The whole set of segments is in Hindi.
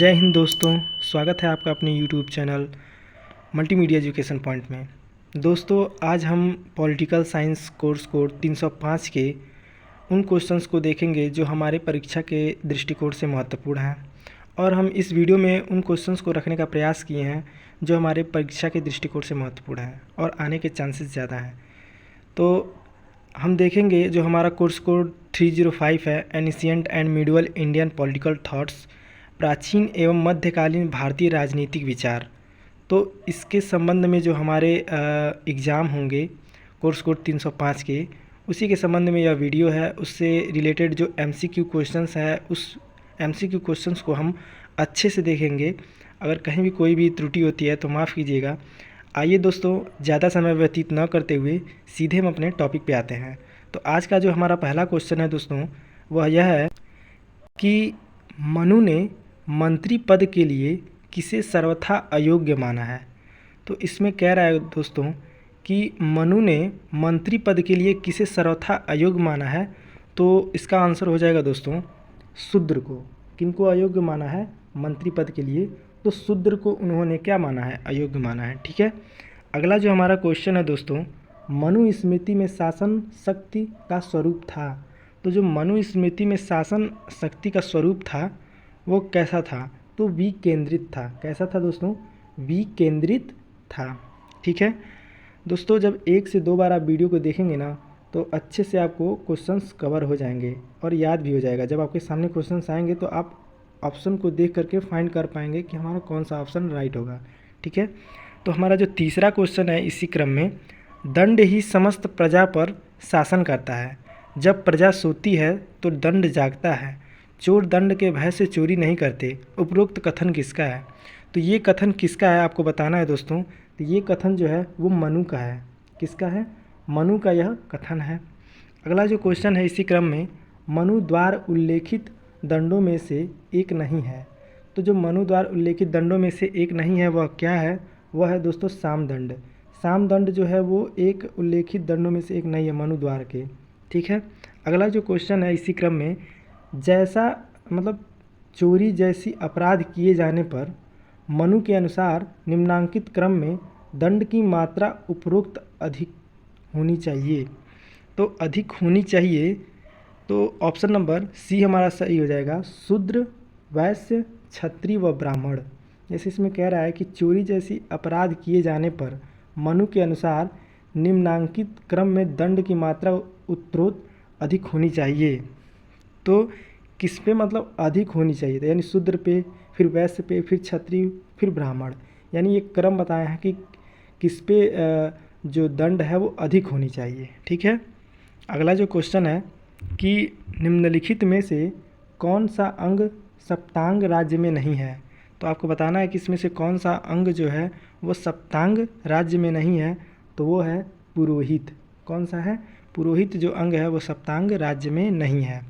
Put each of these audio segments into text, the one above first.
जय हिंद दोस्तों, स्वागत है आपका अपने YouTube channel multimedia education point में। दोस्तों, आज हम पॉलिटिकल साइंस कोर्स कोड 305 के उन क्वेश्चंस को देखेंगे जो हमारे परीक्षा के दृष्टिकोण से महत्वपूर्ण हैं, और हम इस वीडियो में उन क्वेश्चंस को रखने का प्रयास किए हैं जो हमारे परीक्षा के दृष्टिकोण से महत्वपूर्ण हैं और आने के चांसेस ज़्यादा हैं। तो हम देखेंगे जो हमारा कोर्स कोड 305 है, ancient and medieval Indian political thoughts, प्राचीन एवं मध्यकालीन भारतीय राजनीतिक विचार। तो इसके संबंध में जो हमारे एग्ज़ाम होंगे कोर्स कोड 305 के, उसी के संबंध में यह वीडियो है। उससे रिलेटेड जो MCQ क्वेश्चंस है, उस MCQ क्वेश्चंस को हम अच्छे से देखेंगे। अगर कहीं भी कोई भी त्रुटि होती है तो माफ़ कीजिएगा। आइए दोस्तों, ज़्यादा समय व्यतीत न करते हुए सीधे हम अपने टॉपिक पे आते हैं। तो आज का जो हमारा पहला क्वेश्चन है दोस्तों, वह यह है कि मनु ने मंत्री पद के लिए किसे सर्वथा अयोग्य माना है। तो इसमें कह रहा है दोस्तों कि मनु ने मंत्री पद के लिए किसे सर्वथा अयोग्य माना है। तो इसका आंसर हो जाएगा दोस्तों शूद्र को। किनको अयोग्य माना है मंत्री पद के लिए? तो शूद्र को उन्होंने क्या माना है? अयोग्य माना है। ठीक है, अगला जो हमारा क्वेश्चन है दोस्तों, मनु स्मृति में शासन शक्ति का स्वरूप था। तो जो मनु स्मृति में शासन शक्ति का स्वरूप था वो कैसा था? तो विकेंद्रित था। कैसा था दोस्तों? विकेंद्रित था। ठीक है दोस्तों, जब 1 से 2 बार आप वीडियो को देखेंगे ना तो अच्छे से आपको क्वेश्चंस कवर हो जाएंगे और याद भी हो जाएगा। जब आपके सामने क्वेश्चंस आएंगे तो आप ऑप्शन को देख करके फाइंड कर पाएंगे कि हमारा कौन सा ऑप्शन राइट होगा। ठीक है, तो हमारा जो तीसरा क्वेश्चन है इसी क्रम में, दंड ही समस्त प्रजा पर शासन करता है। जब प्रजा सोती है तो दंड जागता है। चोर दंड के भय से चोरी नहीं करते। उपरोक्त कथन किसका है? तो ये कथन किसका है आपको बताना है दोस्तों। तो ये कथन जो है वो मनु का है। किसका है? मनु का यह कथन है। अगला जो क्वेश्चन है इसी क्रम में, मनु द्वारा उल्लेखित दंडों में से एक नहीं है। तो जो मनु द्वारा उल्लेखित दंडों में से एक नहीं है वह क्या है? वह है दोस्तों सामदंड। सामदंड जो है वो एक उल्लेखित दंडों में से एक नहीं है मनु द्वारा के। ठीक है, अगला जो क्वेश्चन है इसी क्रम में, जैसा मतलब चोरी जैसी अपराध किए जाने पर मनु के अनुसार निम्नांकित क्रम में दंड की मात्रा उपरोक्त अधिक होनी चाहिए। तो अधिक होनी चाहिए तो ऑप्शन नंबर सी हमारा सही हो जाएगा, शूद्र, वैश्य, क्षत्रिय व ब्राह्मण। जैसे इसमें कह रहा है कि चोरी जैसी अपराध किए जाने पर मनु के अनुसार निम्नांकित क्रम में दंड की मात्रा उत्तरोत्तर अधिक होनी चाहिए। तो किस पे मतलब अधिक होनी चाहिए? तो यानी शूद्र पे, फिर वैश्य पे, फिर क्षत्रिय, फिर ब्राह्मण। यानी ये क्रम बताया है कि किस पे जो दंड है वो अधिक होनी चाहिए। ठीक है, अगला जो क्वेश्चन है कि निम्नलिखित में से कौन सा अंग सप्तांग राज्य में नहीं है। तो आपको बताना है कि इसमें से कौन सा अंग जो है वो सप्तांग राज्य में नहीं है। तो वो है पुरोहित। कौन सा है? पुरोहित जो अंग है वो सप्तांग राज्य में नहीं है।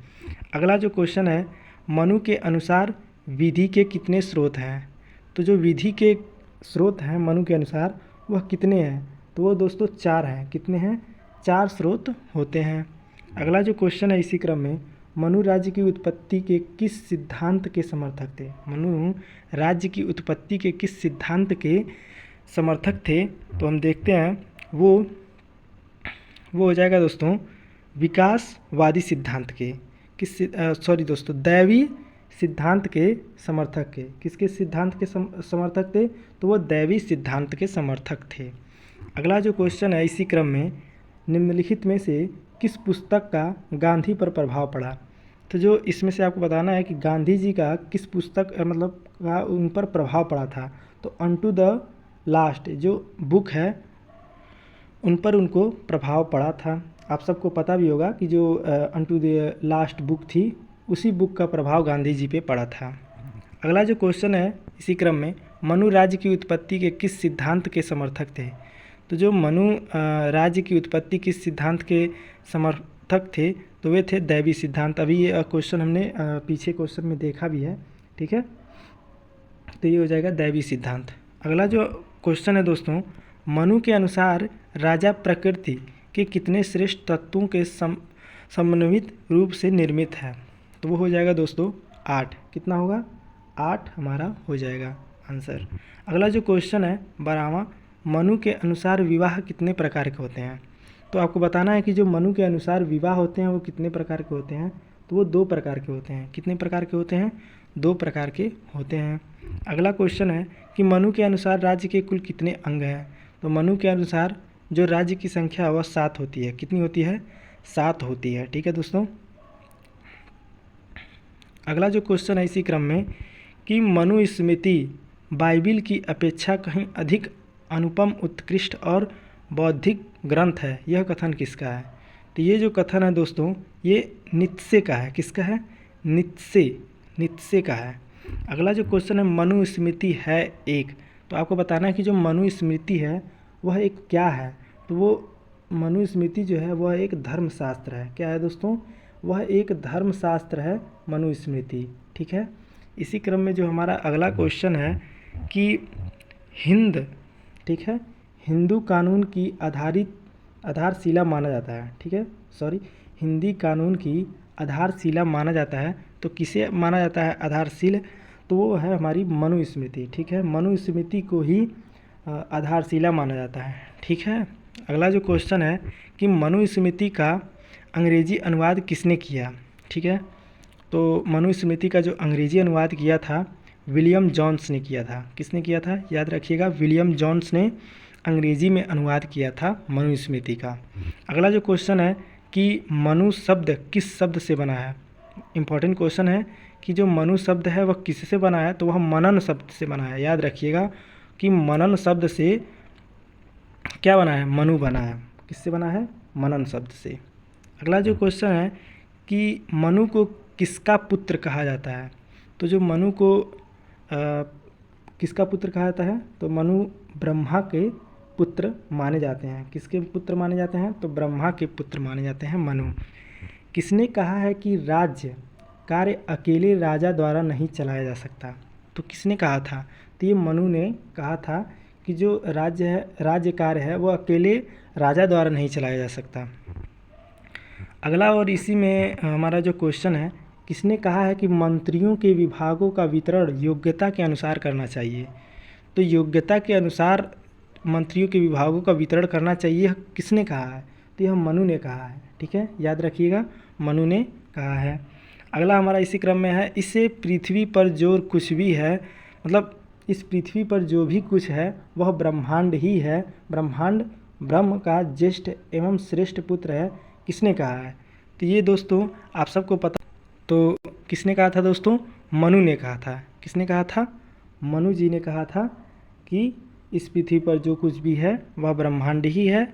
अगला जो क्वेश्चन है, मनु के अनुसार विधि के कितने स्रोत हैं। तो जो विधि के स्रोत हैं मनु के अनुसार वह कितने हैं? तो वो दोस्तों 4 हैं। कितने हैं? 4 स्रोत होते हैं। अगला जो क्वेश्चन है इसी क्रम में, मनु राज्य की उत्पत्ति के किस सिद्धांत के समर्थक थे। मनु राज्य की उत्पत्ति के किस सिद्धांत के समर्थक थे? तो हम देखते हैं वो हो जाएगा दोस्तों विकासवादी सिद्धांत के। दैवी सिद्धांत के समर्थक के। किसके सिद्धांत के समर्थक थे? तो वो दैवी सिद्धांत के समर्थक थे। अगला जो क्वेश्चन है इसी क्रम में, निम्नलिखित में से किस पुस्तक का गांधी पर प्रभाव पड़ा। तो जो इसमें से आपको बताना है कि गांधी जी का किस पुस्तक मतलब का उन पर प्रभाव पड़ा था। तो अनटू द लास्ट जो बुक है उन पर उनको प्रभाव पड़ा था। आप सबको पता भी होगा कि जो अनटू द लास्ट बुक थी उसी बुक का प्रभाव गांधी जी पे पड़ा था। अगला जो क्वेश्चन है इसी क्रम में, मनु राज्य की उत्पत्ति के किस सिद्धांत के समर्थक थे। तो जो मनु राज्य की उत्पत्ति किस सिद्धांत के समर्थक थे? तो वे थे दैवी सिद्धांत। अभी ये क्वेश्चन हमने पीछे क्वेश्चन में देखा भी है। ठीक है, तो ये हो जाएगा दैवी सिद्धांत। अगला जो क्वेश्चन है दोस्तों, मनु के अनुसार राजा प्रकृति के कितने श्रेष्ठ तत्वों के समन्वित रूप से निर्मित है। तो वो हो जाएगा दोस्तों 8। कितना होगा? 8 हमारा हो जाएगा आंसर। अगला जो क्वेश्चन है 12वां, मनु के अनुसार विवाह कितने प्रकार के होते हैं। तो आपको बताना है कि जो मनु के अनुसार विवाह होते हैं वो कितने प्रकार के होते हैं। तो वो 2 प्रकार के होते हैं। कितने प्रकार के होते हैं? 2 प्रकार के होते हैं। अगला क्वेश्चन है कि मनु के अनुसार राज्य के कुल कितने अंग हैं। तो मनु के अनुसार जो राज्य की संख्या है वह 7 होती है। कितनी होती है? 7 होती है। ठीक है दोस्तों। अगला जो क्वेश्चन है इसी क्रम में कि मनुस्मृति बाइबिल की अपेक्षा कहीं अधिक अनुपम, उत्कृष्ट और बौद्धिक ग्रंथ है, यह कथन किसका है। तो ये जो कथन है दोस्तों ये नीत्शे का है। किसका है? नीत्शे का है। अगला जो क्वेश्चन है मनुस्मृति है एक। तो आपको बताना है कि जो मनुस्मृति है वह एक क्या है। तो वो मनुस्मृति जो है वह एक धर्मशास्त्र है। क्या है दोस्तों? वह एक धर्मशास्त्र है मनुस्मृति। ठीक है। इसी क्रम में जो हमारा अगला क्वेश्चन है कि ठीक है, हिंदू कानून की आधारशिला माना जाता है। ठीक है, हिंदी कानून की आधारशिला माना जाता है। तो किसे माना जाता है आधारशिला? तो वो है हमारी मनुस्मृति। ठीक है, मनुस्मृति को ही आधारशिला माना जाता है। ठीक है। अगला जो क्वेश्चन है कि मनुस्मृति का अंग्रेजी अनुवाद किसने किया। ठीक है, तो मनुस्मृति का जो अंग्रेजी अनुवाद किया था विलियम जोन्स ने किया था। किसने किया था? याद रखिएगा, विलियम जोन्स ने अंग्रेजी में अनुवाद किया था मनुस्मृति का। अगला जो क्वेश्चन है कि मनु शब्द किस शब्द से बना है। इम्पॉर्टेंट क्वेश्चन है कि जो मनु शब्द है वह किससे बना है। तो वह मनन शब्द से बना है। याद रखिएगा कि मनन शब्द से क्या बना है? मनु बना है। किससे बना है? मनन शब्द से। अगला जो क्वेश्चन है कि मनु को किसका पुत्र कहा जाता है। तो जो मनु को किसका पुत्र कहा जाता है। तो मनु ब्रह्मा के पुत्र माने जाते हैं। किसके पुत्र माने जाते हैं? तो ब्रह्मा के पुत्र माने जाते हैं मनु। किसने कहा है कि राज्य कार्य अकेले राजा द्वारा नहीं चलाया जा सकता। तो किसने कहा था? तो ये मनु ने कहा था कि जो राज्य कार्य है वो अकेले राजा द्वारा नहीं चलाया जा सकता। अगला और इसी में हमारा जो क्वेश्चन है, किसने कहा है कि मंत्रियों के विभागों का वितरण योग्यता के अनुसार करना चाहिए। तो योग्यता के अनुसार मंत्रियों के विभागों का वितरण करना चाहिए, किसने कहा है? तो यह मनु ने कहा है। ठीक है, याद रखिएगा, मनु ने कहा है। अगला हमारा इसी क्रम में है, इसे पृथ्वी पर जो कुछ भी है, मतलब इस पृथ्वी पर जो भी कुछ है वह ब्रह्मांड ही है। ब्रह्मांड ब्रह्म का ज्येष्ठ एवं श्रेष्ठ पुत्र है, किसने कहा है? तो ये दोस्तों आप सबको पता। तो किसने कहा था दोस्तों? मनु ने कहा था। किसने कहा था? मनु जी ने कहा था कि इस पृथ्वी पर जो कुछ भी है वह ब्रह्मांड ही है।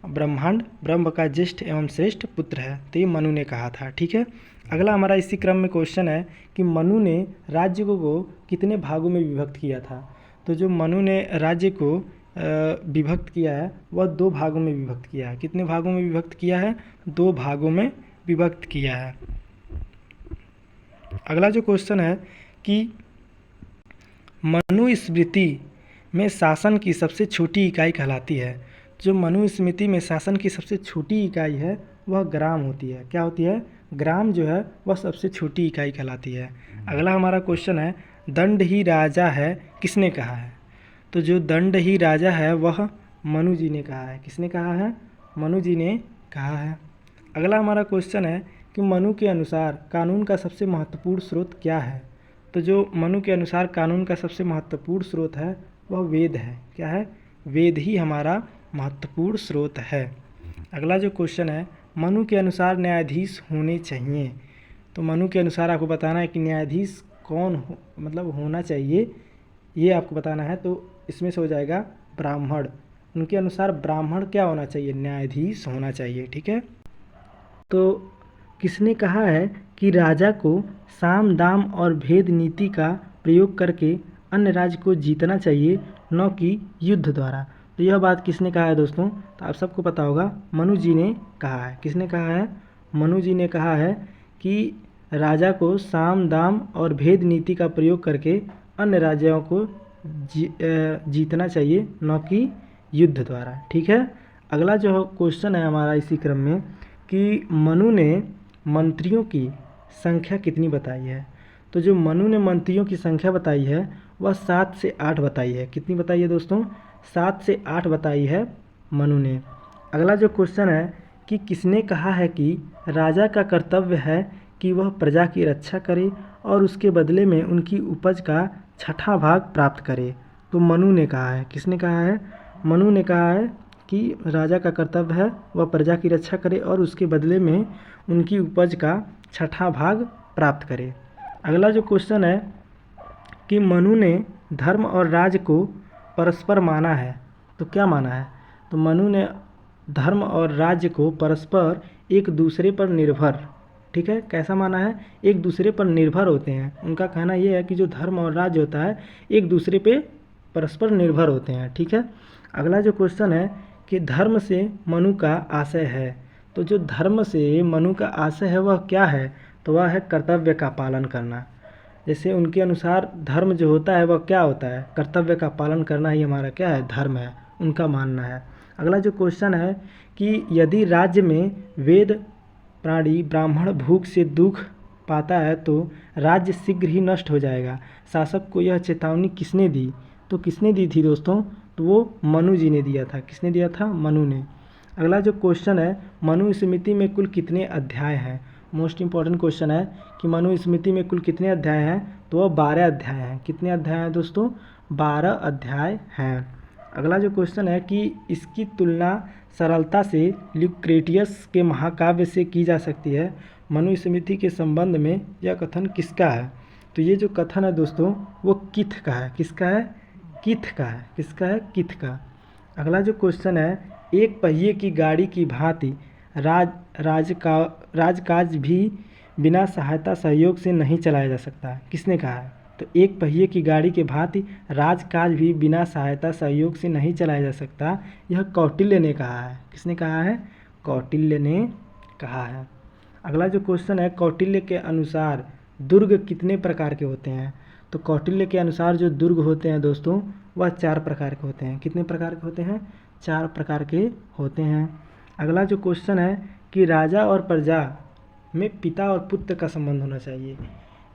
ब्रह्मांड ब्रह्म का ज्येष्ठ एवं श्रेष्ठ पुत्र है। तो ये मनु ने कहा था। ठीक है। अगला हमारा इसी क्रम में क्वेश्चन है कि मनु ने राज्य को कितने भागों में विभक्त किया था। तो जो मनु ने राज्य को विभक्त किया है वह 2 भागों में विभक्त किया है। कितने भागों में विभक्त किया है? 2 भागों में विभक्त किया है। अगला जो क्वेश्चन है कि मनुस्मृति में शासन की सबसे छोटी इकाई कहलाती है। जो मनुस्मृति में शासन की सबसे छोटी इकाई है वह ग्राम होती है। क्या होती है? ग्राम जो है वह सबसे छोटी इकाई कहलाती है। अगला हमारा क्वेश्चन है, दंड ही राजा है, किसने कहा है? तो जो दंड ही राजा है वह मनु जी ने कहा है। किसने कहा है? मनु जी ने कहा है। अगला हमारा क्वेश्चन है कि मनु के अनुसार कानून का सबसे महत्वपूर्ण स्रोत क्या है। तो जो मनु के अनुसार कानून का सबसे महत्वपूर्ण स्रोत है वह वेद है। क्या है? वेद ही हमारा महत्वपूर्ण स्रोत है। अगला जो क्वेश्चन है, मनु के अनुसार न्यायाधीश होने चाहिए। तो मनु के अनुसार आपको बताना है कि न्यायाधीश कौन होना चाहिए, ये आपको बताना है। तो इसमें से हो जाएगा ब्राह्मण। उनके अनुसार ब्राह्मण क्या होना चाहिए? न्यायाधीश होना चाहिए। ठीक है। तो किसने कहा है कि राजा को साम दाम और भेद नीति का प्रयोग करके अन्य राज्य को जीतना चाहिए, न कि युद्ध द्वारा। तो यह बात किसने कहा है दोस्तों? तो आप सबको पता होगा, मनु जी ने कहा है। किसने कहा है? मनु जी ने कहा है कि राजा को साम दाम और भेद नीति का प्रयोग करके अन्य राज्यों को जीतना चाहिए, न कि युद्ध द्वारा। ठीक है। अगला जो क्वेश्चन है हमारा इसी क्रम में कि मनु ने मंत्रियों की संख्या कितनी बताई है। तो जो मनु ने मंत्रियों की संख्या बताई है वह 7 से 8 बताई है। कितनी बताई है दोस्तों? 7 से 8 बताई है मनु ने। अगला जो क्वेश्चन है कि किसने कहा है कि राजा का कर्तव्य है कि वह प्रजा की रक्षा करे और उसके बदले में उनकी उपज का छठा भाग प्राप्त करे? तो मनु ने कहा है। किसने कहा है? मनु ने कहा है कि राजा का कर्तव्य है वह प्रजा की रक्षा करे और उसके बदले में उनकी उपज का छठा भाग प्राप्त करे। अगला जो क्वेश्चन है कि मनु ने धर्म और राज को परस्पर माना है, तो क्या माना है? तो मनु ने धर्म और राज्य को परस्पर एक दूसरे पर निर्भर, ठीक है, कैसा माना है? एक दूसरे पर निर्भर होते हैं। उनका कहना यह है कि जो धर्म और राज्य होता है एक दूसरे पे परस्पर निर्भर होते हैं, ठीक है। अगला जो क्वेश्चन है कि धर्म से मनु का आशय है, तो जो धर्म से मनु का आशय है वह क्या है? तो वह है कर्तव्य का पालन करना। जैसे उनके अनुसार धर्म जो होता है वह क्या होता है? कर्तव्य का पालन करना ही हमारा क्या है? धर्म है, उनका मानना है। अगला जो क्वेश्चन है कि यदि राज्य में वेद प्राणी ब्राह्मण भूख से दुख पाता है तो राज्य शीघ्र ही नष्ट हो जाएगा। शासक को यह चेतावनी किसने दी? तो किसने दी थी दोस्तों? तो वो मनु जी ने दिया था। किसने दिया था? मनु ने। अगला जो क्वेश्चन है मनु स्मृति में कुल कितने अध्याय हैं? मोस्ट इंपॉर्टेंट क्वेश्चन है कि मनु स्मृति में कुल कितने अध्याय हैं? तो वह 12 अध्याय हैं। कितने अध्याय हैं दोस्तों? 12 अध्याय हैं। अगला जो क्वेश्चन है कि इसकी तुलना सरलता से ल्यूक्रेटियस के महाकाव्य से की जा सकती है। मनु स्मृति के संबंध में यह कथन किसका है? तो ये जो कथन है दोस्तों वो किथ का है। किसका है? किथ का है। किसका है? किथ का। अगला जो क्वेश्चन है एक पहिए की गाड़ी की भांति राजकाज भी बिना सहायता सहयोग से नहीं चलाया जा सकता। किसने कहा है? तो एक पहिए की गाड़ी के भांति राजकाज भी बिना सहायता सहयोग से नहीं चलाया जा सकता, यह कौटिल्य ने कहा है। किसने कहा है? कौटिल्य ने कहा है। अगला जो क्वेश्चन है कौटिल्य के अनुसार दुर्ग कितने प्रकार के होते हैं? तो कौटिल्य के अनुसार जो दुर्ग होते हैं दोस्तों वह 4 प्रकार के होते हैं। कितने प्रकार के होते हैं? 4 प्रकार के होते हैं। अगला जो क्वेश्चन है कि राजा और प्रजा में पिता और पुत्र का संबंध होना चाहिए,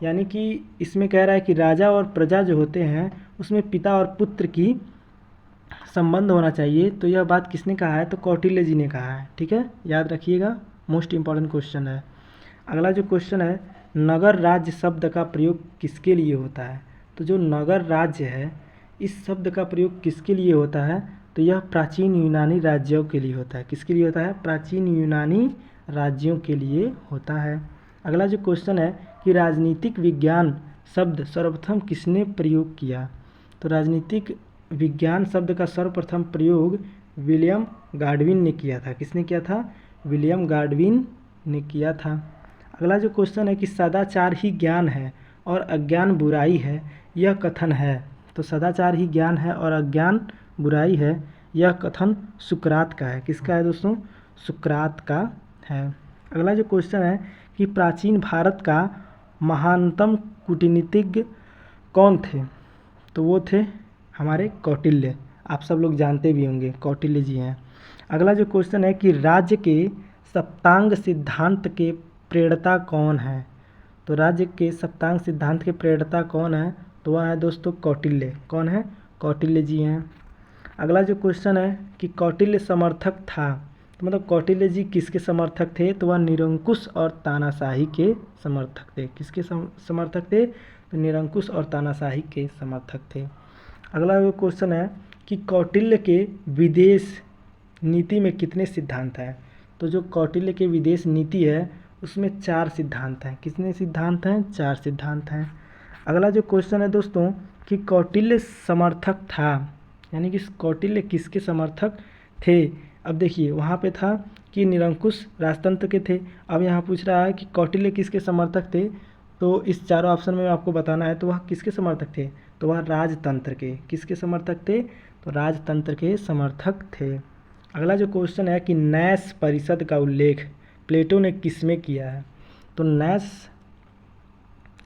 यानी कि इसमें कह रहा है कि राजा और प्रजा जो होते हैं उसमें पिता और पुत्र की संबंध होना चाहिए। तो यह बात किसने कहा है? तो कौटिल्य जी ने कहा है, ठीक है, याद रखिएगा, मोस्ट इंपॉर्टेंट क्वेश्चन है। अगला जो क्वेश्चन है नगर राज्य शब्द का प्रयोग किसके लिए होता है? तो जो नगर राज्य है इस शब्द का प्रयोग किसके लिए होता है? तो यह प्राचीन यूनानी राज्यों के लिए होता है। किसके लिए होता है? प्राचीन यूनानी राज्यों के लिए होता है। अगला जो क्वेश्चन है कि राजनीतिक विज्ञान शब्द सर्वप्रथम किसने प्रयोग किया? तो राजनीतिक विज्ञान शब्द का सर्वप्रथम प्रयोग विलियम गाडविन ने किया था। किसने किया था? विलियम गाडविन ने किया था। अगला जो क्वेश्चन है कि सदाचार ही ज्ञान है और अज्ञान बुराई है, यह कथन है। तो सदाचार ही ज्ञान है और अज्ञान बुराई है, यह कथन सुकरात का है। किसका है दोस्तों? सुकरात का है। अगला जो क्वेश्चन है कि प्राचीन भारत का महानतम कूटनीतिज्ञ कौन थे? तो वो थे हमारे कौटिल्य। आप सब लोग जानते भी होंगे, कौटिल्य जी हैं। अगला जो क्वेश्चन है कि राज्य के सप्तांग सिद्धांत के प्रेरणा कौन है? तो राज्य के सप्तांग सिद्धांत के प्रेरणा कौन है? तो वह है दोस्तों कौटिल्य। कौन है? कौटिल्य जी हैं। अगला जो क्वेश्चन है कि कौटिल्य समर्थक था, तो मतलब कौटिल्य जी किसके समर्थक थे? तो वह निरंकुश और तानाशाही के समर्थक थे। किसके समर्थक थे? तो निरंकुश और तानाशाही के समर्थक थे। अगला जो क्वेश्चन है कि कौटिल्य के विदेश नीति में कितने सिद्धांत हैं? तो जो कौटिल्य के विदेश नीति है उसमें 4 सिद्धांत हैं। कितने सिद्धांत हैं? 4 सिद्धांत हैं। अगला जो क्वेश्चन है दोस्तों कि कौटिल्य समर्थक था, यानी कि कौटिल्य किसके समर्थक थे? अब देखिए वहाँ पे था कि निरंकुश राजतंत्र के थे, अब यहाँ पूछ रहा है कि कौटिल्य किसके समर्थक थे। तो इस चारों ऑप्शन में आपको बताना है तो वह किसके समर्थक थे? तो वह राजतंत्र के। किसके समर्थक थे? तो राजतंत्र के समर्थक थे। अगला जो क्वेश्चन है कि नैश परिषद का उल्लेख प्लेटो ने किसमें किया है? तो नैश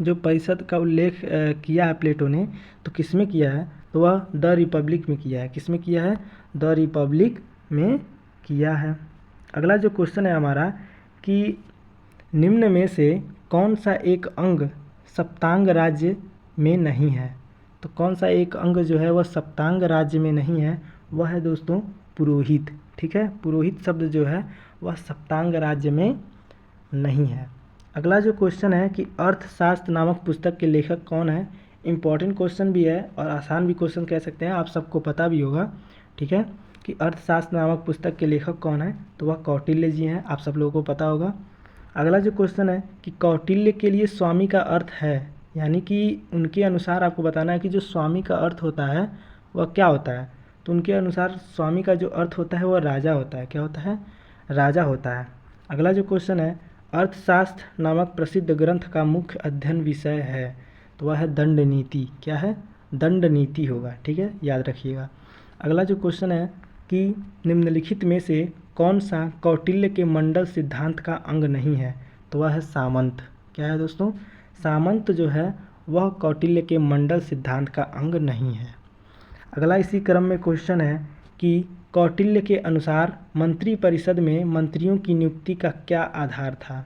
जो परिषद का उल्लेख किया है प्लेटो ने, तो किसमें किया है? तो वह द रिपब्लिक में किया है। किसमें किया है? द रिपब्लिक में किया है। अगला जो क्वेश्चन है हमारा कि निम्न में से कौन सा एक अंग सप्तांग राज्य में नहीं है। तो कौन सा एक अंग जो है वह सप्तांग राज्य में नहीं है, वह है दोस्तों पुरोहित। ठीक है, पुरोहित शब्द जो है वह सप्तांग राज्य में नहीं है। अगला जो क्वेश्चन है कि अर्थशास्त्र नामक पुस्तक के लेखक कौन है। इम्पॉर्टेंट क्वेश्चन भी है और आसान भी क्वेश्चन कह सकते हैं, आप सबको पता भी होगा। ठीक है, कि अर्थशास्त्र नामक पुस्तक के लेखक कौन है, तो वह कौटिल्य जी हैं, आप सब लोगों को पता होगा। अगला जो क्वेश्चन है कि कौटिल्य के लिए स्वामी का अर्थ है, यानी कि उनके अनुसार आपको बताना है कि जो स्वामी का अर्थ होता है वह क्या होता है। तो उनके अनुसार स्वामी का जो अर्थ होता है वह राजा होता है। क्या होता है, राजा होता है। अगला जो क्वेश्चन है अर्थशास्त्र नामक प्रसिद्ध ग्रंथ का मुख्य अध्ययन विषय है, तो वह है दंड नीति। क्या है, दंड नीति होगा। ठीक है, याद रखिएगा। अगला जो क्वेश्चन है कि निम्नलिखित में से कौन सा कौटिल्य के मंडल सिद्धांत का अंग नहीं है, तो वह है सामंत। क्या है दोस्तों, सामंत जो है वह कौटिल्य के मंडल सिद्धांत का अंग नहीं है। अगला इसी क्रम में क्वेश्चन है कि कौटिल्य के अनुसार मंत्रिपरिषद में मंत्रियों की नियुक्ति का क्या आधार था।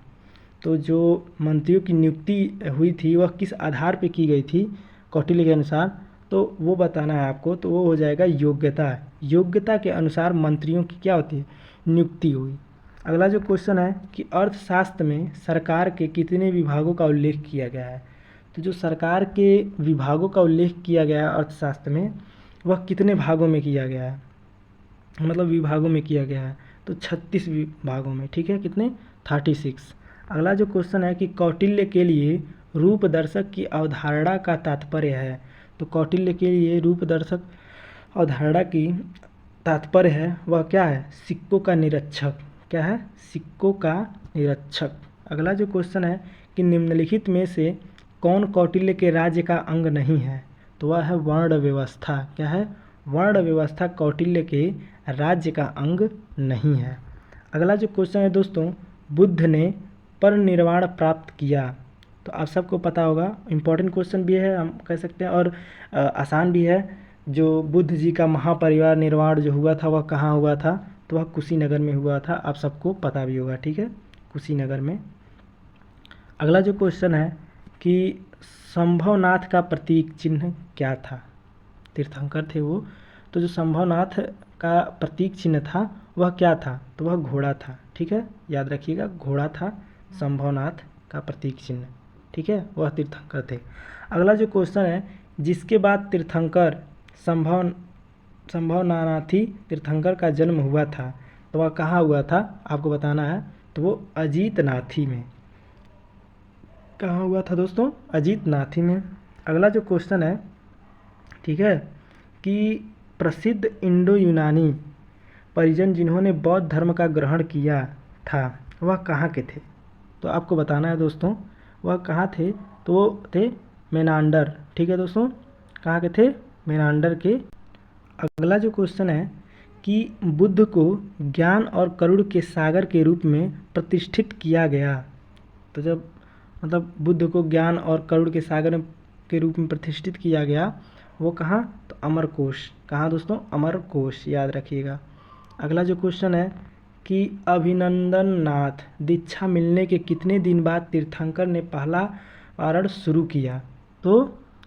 तो जो मंत्रियों की नियुक्ति हुई थी वह किस आधार पर की गई थी कौटिल्य के अनुसार, तो वो बताना है आपको। तो वो हो जाएगा योग्यता। योग्यता के अनुसार मंत्रियों की क्या होती है, नियुक्ति हुई। अगला जो क्वेश्चन है कि अर्थशास्त्र में सरकार के कितने विभागों का उल्लेख किया गया है। तो जो सरकार के विभागों का उल्लेख किया गया है अर्थशास्त्र में, वह कितने भागों में किया गया है, मतलब विभागों में किया गया है, तो 36 विभागों में। ठीक है, कितने, 36। अगला जो क्वेश्चन है कि कौटिल्य के लिए रूप दर्शक की अवधारणा का तात्पर्य है। तो कौटिल्य के लिए रूप दर्शक अवधारणा की तात्पर्य है वह क्या है, सिक्कों का निरीक्षक। क्या है, सिक्कों का निरीक्षक। अगला जो क्वेश्चन है कि निम्नलिखित में से कौन कौटिल्य के राज्य का अंग नहीं है, तो वह है वर्ण व्यवस्था। क्या है, वर्ण व्यवस्था कौटिल्य के राज्य का अंग नहीं है। अगला जो क्वेश्चन है दोस्तों, बुद्ध ने परिनिर्वाण प्राप्त किया। तो आप सबको पता होगा, इम्पोर्टेंट क्वेश्चन भी है हम कह सकते हैं और आसान भी है। जो बुद्ध जी का महापरिवार निर्वाण जो हुआ था वह कहाँ हुआ था, तो वह कुशीनगर में हुआ था, आप सबको पता भी होगा। ठीक है, कुशीनगर में। अगला जो क्वेश्चन है कि संभवनाथ का प्रतीक चिन्ह क्या था। तीर्थंकर थे वो, तो जो संभवनाथ का प्रतीक चिन्ह था वह क्या था, तो वह घोड़ा था। ठीक है, याद रखिएगा, घोड़ा था संभवनाथ का प्रतीक चिन्ह। ठीक है, वह तीर्थंकर थे। अगला जो क्वेश्चन है, जिसके बाद तीर्थंकर संभवनाथी तीर्थंकर का जन्म हुआ था, तो वह कहाँ हुआ था आपको बताना है। तो वो अजीतनाथी में। कहाँ हुआ था दोस्तों, अजीतनाथी में। अगला जो क्वेश्चन है, ठीक है, कि प्रसिद्ध इंडो यूनानी परिजन जिन्होंने बौद्ध धर्म का ग्रहण किया था वह कहाँ के थे। तो आपको बताना है दोस्तों वह कहाँ थे, तो वो थे मेनांडर। ठीक है दोस्तों, कहाँ के थे, मेनांडर के। अगला जो क्वेश्चन है कि बुद्ध को ज्ञान और करुण के सागर के रूप में प्रतिष्ठित किया गया। तो जब मतलब बुद्ध को ज्ञान और करुण के सागर के रूप में प्रतिष्ठित किया गया, वो कहाँ, तो अमरकोश। कहाँ दोस्तों, अमरकोश, याद रखिएगा। अगला जो क्वेश्चन है कि अभिनंदन नाथ दीक्षा मिलने के कितने दिन बाद तीर्थंकर ने पहला वारण शुरू किया। तो